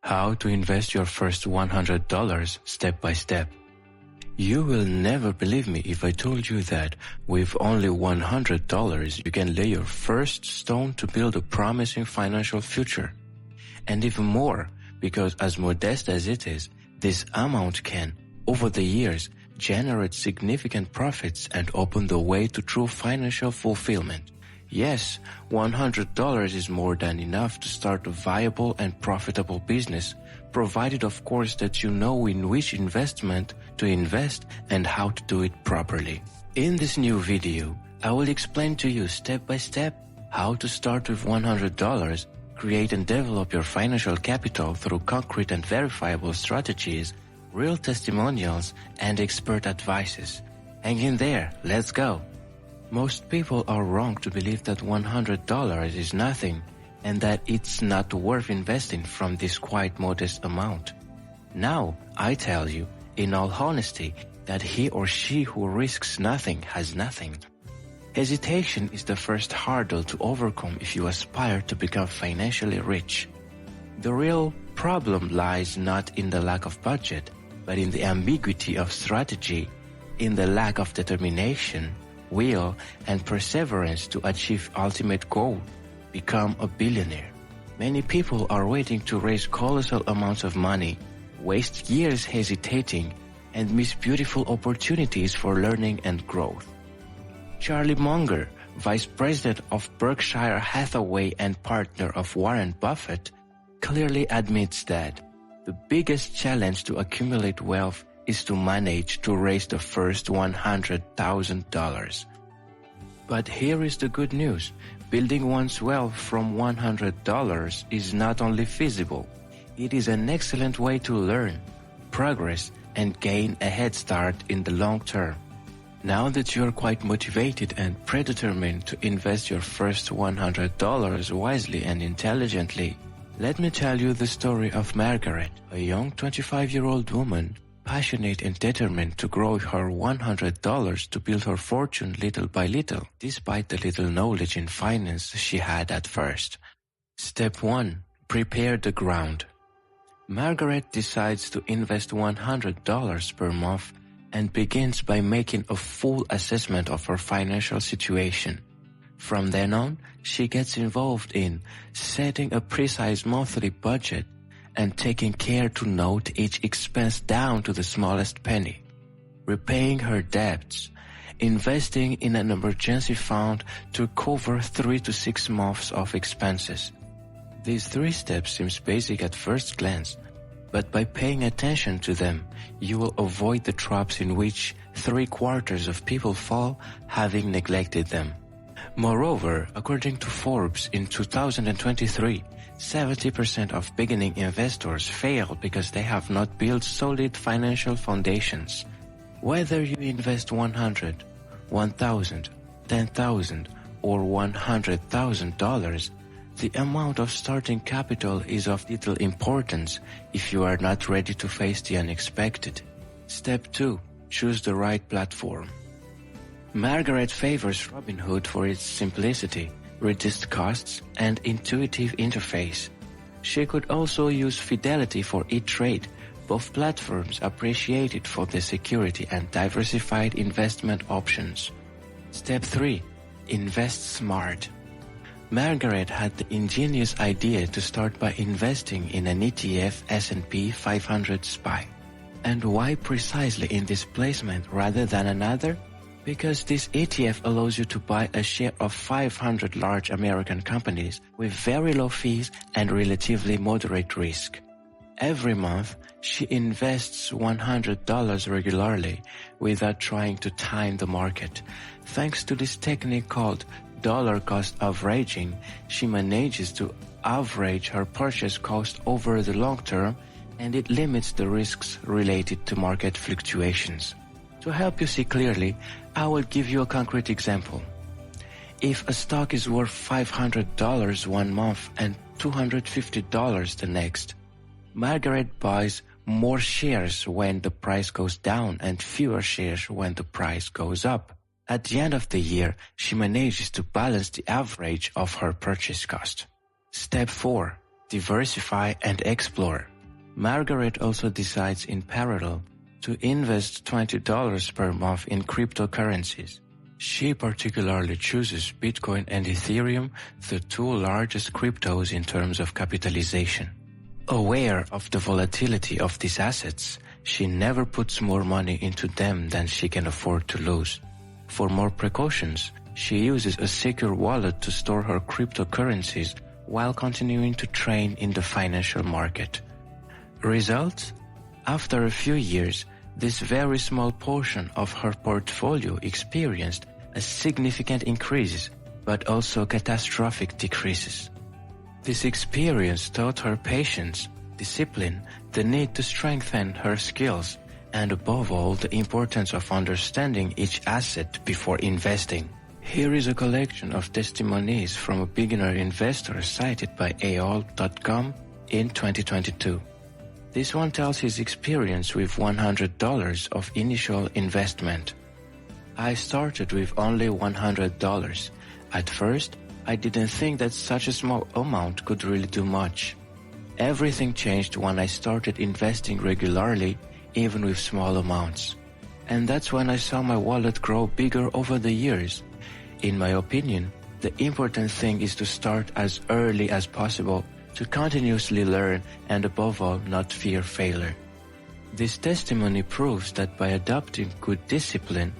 How to invest your first $100 step by step. You will never believe me if I told you that with only $100 you can lay your first stone to build a promising financial future. And even more, because as modest as it is, this amount can, over the years, generate significant profits and open the way to true financial fulfillment. Yes, $100 is more than enough to start a viable and profitable business, provided of course that you know in which investment to invest and how to do it properly. In this new video, I will explain to you step by step how to start with $100, create and develop your financial capital through concrete and verifiable strategies, real testimonials, and expert advices. Hang in there, let's go! Most people are wrong to believe that $100 is nothing and that it's not worth investing from this quite modest amount. Now, I tell you, in all honesty, that he or she who risks nothing has nothing. Hesitation is the first hurdle to overcome if you aspire to become financially rich. The real problem lies not in the lack of budget, but in the ambiguity of strategy, in the lack of determination, will, and perseverance to achieve ultimate goal, become a billionaire. Many people are waiting to raise colossal amounts of money, waste years hesitating, and miss beautiful opportunities for learning and growth. Charlie Munger, Vice President of Berkshire Hathaway and partner of Warren Buffett, clearly admits that the biggest challenge to accumulate wealth is to manage to raise the first $100,000. But here is the good news. Building one's wealth from $100 is not only feasible, it is an excellent way to learn, progress, and gain a head start in the long term. Now that you are quite motivated and predetermined to invest your first $100 wisely and intelligently, let me tell you the story of Margaret, a young 25-year-old woman passionate and determined to grow her $100 to build her fortune little by little, despite the little knowledge in finance she had at first. Step 1. Prepare the ground. Margaret decides to invest $100 per month and begins by making a full assessment of her financial situation. From then on, she gets involved in setting a precise monthly budget and taking care to note each expense down to the smallest penny, repaying her debts, investing in an emergency fund to cover 3 to 6 months of expenses. These 3 steps seem basic at first glance, but by paying attention to them, you will avoid the traps in which 3/4 of people fall, having neglected them. Moreover, according to Forbes in 2023, 70% of beginning investors fail because they have not built solid financial foundations. Whether you invest $100, $1,000, $10,000, or $100,000, the amount of starting capital is of little importance if you are not ready to face the unexpected. Step 2. Choose the right platform. Margaret favors Robinhood for its simplicity, reduced costs, and intuitive interface. She could also use Fidelity for e-trade, both platforms appreciated for their security and diversified investment options. Step 3. Invest smart. Margaret had the ingenious idea to start by investing in an ETF S&P 500 SPY. And why precisely in this placement rather than another? Because this ETF allows you to buy a share of 500 large American companies with very low fees and relatively moderate risk. Every month, she invests $100 regularly without trying to time the market. Thanks to this technique called dollar cost averaging, she manages to average her purchase cost over the long term, and it limits the risks related to market fluctuations. To help you see clearly, I will give you a concrete example. If a stock is worth $500 one month and $250 the next, Margaret buys more shares when the price goes down and fewer shares when the price goes up. At the end of the year, she manages to balance the average of her purchase cost. Step 4. Diversify and explore. Margaret also decides in parallel to invest $20 per month in cryptocurrencies. She particularly chooses Bitcoin and Ethereum, the two largest cryptos in terms of capitalization. Aware of the volatility of these assets, she never puts more money into them than she can afford to lose. For more precautions, she uses a secure wallet to store her cryptocurrencies while continuing to trade in the financial market. Result? After a few years, this very small portion of her portfolio experienced a significant increase, but also catastrophic decreases. This experience taught her patience, discipline, the need to strengthen her skills, and above all, the importance of understanding each asset before investing. Here is a collection of testimonies from a beginner investor cited by AOL.com in 2022. This one tells his experience with $100 of initial investment. I started with only $100. At first, I didn't think that such a small amount could really do much. Everything changed when I started investing regularly, even with small amounts. And that's when I saw my wallet grow bigger over the years. In my opinion, the important thing is to start as early as possible to continuously learn and above all not fear failure. This testimony proves that by adopting good discipline,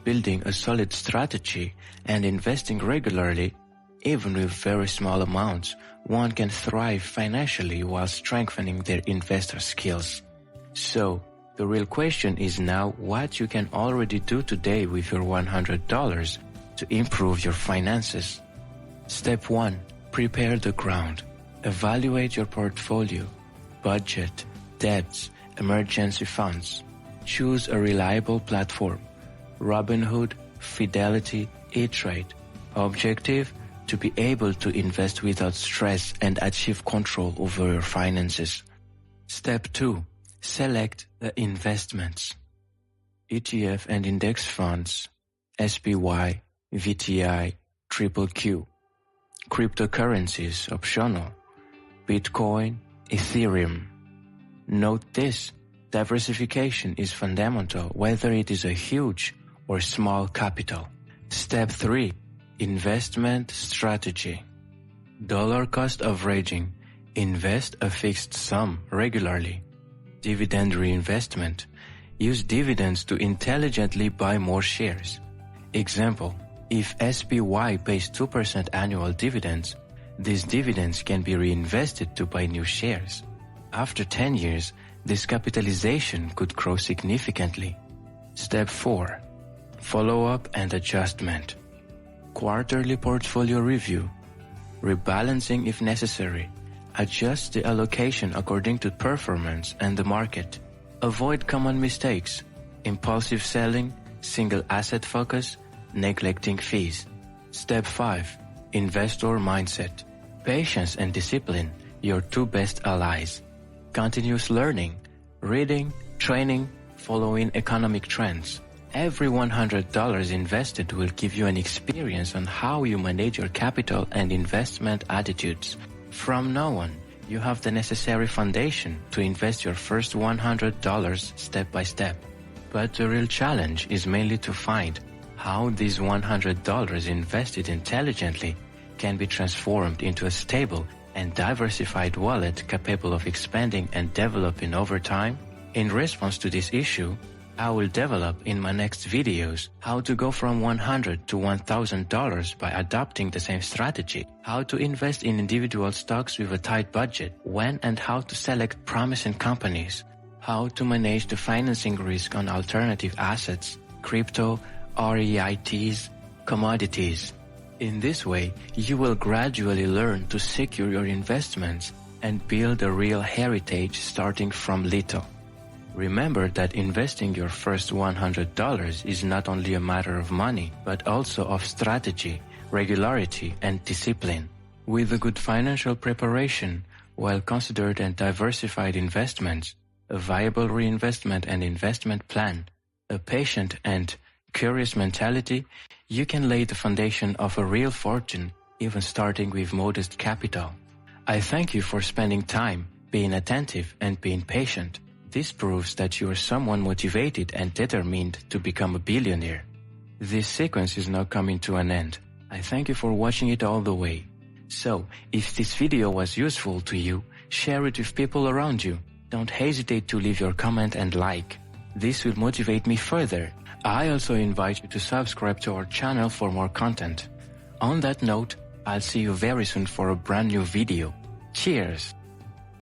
building a solid strategy, and investing regularly, even with very small amounts, one can thrive financially while strengthening their investor skills. So, the real question is now what you can already do today with your $100 to improve your finances. Step 1. Prepare the ground. Evaluate your portfolio, budget, debts, emergency funds. Choose a reliable platform. Robinhood, Fidelity, E-Trade. Objective: to be able to invest without stress and achieve control over your finances. Step 2. Select the investments. ETF and index funds, SPY, VTI, QQQ. Cryptocurrencies, optional. Bitcoin, Ethereum. Note this, diversification is fundamental whether it is a huge or small capital. Step 3. Investment strategy. Dollar cost averaging. Invest a fixed sum regularly. Dividend reinvestment. Use dividends to intelligently buy more shares. Example, if SPY pays 2% annual dividends, these dividends can be reinvested to buy new shares. After 10 years, this capitalization could grow significantly. Step 4. Follow-up and adjustment. Quarterly portfolio review. Rebalancing if necessary. Adjust the allocation according to performance and the market. Avoid common mistakes: impulsive selling, single asset focus, neglecting fees. Step 5. Investor mindset. Patience and discipline, your two best allies. Continuous learning, reading, training, following economic trends. Every $100 invested will give you an experience on how you manage your capital and investment attitudes. From now on, you have the necessary foundation to invest your first $100 step by step. But the real challenge is mainly to find how these $100 invested intelligently can be transformed into a stable and diversified wallet capable of expanding and developing over time. In response to this issue, I will develop in my next videos how to go from $100 to $1,000 by adopting the same strategy, how to invest in individual stocks with a tight budget, when and how to select promising companies, how to manage the financing risk on alternative assets, crypto, REITs, commodities. In this way, you will gradually learn to secure your investments and build a real heritage starting from little. Remember that investing your first $100 is not only a matter of money, but also of strategy, regularity, and discipline. With a good financial preparation, well-considered and diversified investments, a viable reinvestment and investment plan, a patient and curious mentality, you can lay the foundation of a real fortune, even starting with modest capital. I thank you for spending time being attentive and being patient. This proves that you are someone motivated and determined to become a billionaire. This sequence is now coming to an end. I thank you for watching it all the way. So, if this video was useful to you, share it with people around you. Don't hesitate to leave your comment and like. This will motivate me further. I also invite you to subscribe to our channel for more content. On that note, I'll see you very soon for a brand new video. Cheers!